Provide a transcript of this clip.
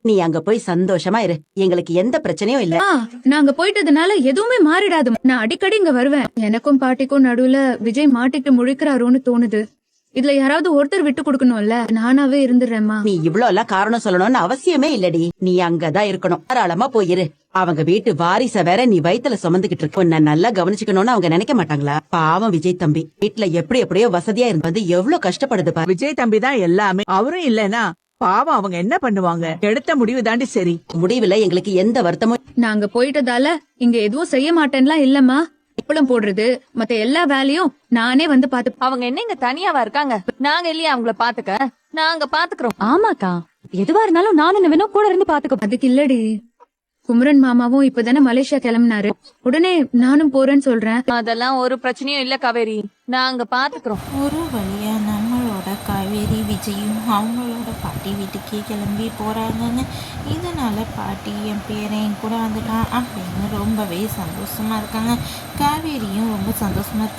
நீ அங்க போய் சந்தோஷமா இரு, எங்களுக்கு எந்த பிரச்சனையும் இல்ல. நாங்க போயிட்டதுனால எதுவுமே மாறிடாது. நான் அடிக்கடி இங்க வருவேன். எனக்கும் பாட்டிக்கும் நடுவுல விஜய் மாட்டிட்டு முழிக்கிறாரோன்னு தோணுது. இதுல யாராவது ஒருத்தர் விட்டு கொடுக்கணும்ல. நானாவே இருந்துடுறேம்மா. நீ இவ்ளோ எல்லாம் காரணம் சொல்லணும்னு அவசியமே இல்லடி. நீ அங்கதான் இருக்கணும். தாராளமா போயிரு. அவங்க வீட்டு வாரிச வேற நீ வயித்துல சுமந்துகிட்டு இருக்க. உன்னை நல்லா கவனிச்சுக்கணும்னு அவங்க நினைக்க மாட்டாங்களா? பாவம் விஜய் தம்பி வீட்டுல எப்படியோ வசதியா இருந்து எவ்வளவு கஷ்டப்படுது பாரு. விஜய் தம்பி தான் எல்லாமே. அவரும் இல்லனா பாவம் அவங்க என்ன பண்ணுவாங்க? எடுத்த முடிவு தாண்டி சரி. முடிவுல எங்களுக்கு எந்த வருத்தமும். நாங்க போயிட்டதால இங்க எதுவும் செய்ய மாட்டேன்லாம் இல்லம்மா. இப்பளம் போடுறது மத்த எல்லா வேலையும் நானே வந்து பாத்து. அவங்க என்ன இங்க தனியாவா இருக்காங்க? நாங்க இல்லையா அவங்கள பாத்துக்க? நாங்க பாத்துக்கிறோம். ஆமாக்கா, எதுவா இருந்தாலும் நானும் வேணும் கூட இருந்து பாத்துக்கோ. அதுக்கு இல்லடி, குமரன் மாமாவும் இப்பதானே மலேசியா கிளம்பினாரு. உடனே நானும் போறேன்னு சொல்றேன். அதெல்லாம் ஒரு பிரச்சனையும் இல்ல காவேரி, நாங்க பாத்துக்கிறோம். ஒரு வழியா நம்மளோட காவேரி விஜயும் அவங்களோட பாட்டி வீட்டுக்கே கிளம்பி போறாங்கன்னு. இதனால பாட்டி என் பேரையும் கூட வந்துட்டான் அப்படின்னு ரொம்பவே சந்தோஷமா இருக்காங்க. காவேரியும் ரொம்ப சந்தோஷமா இருக்காங்க.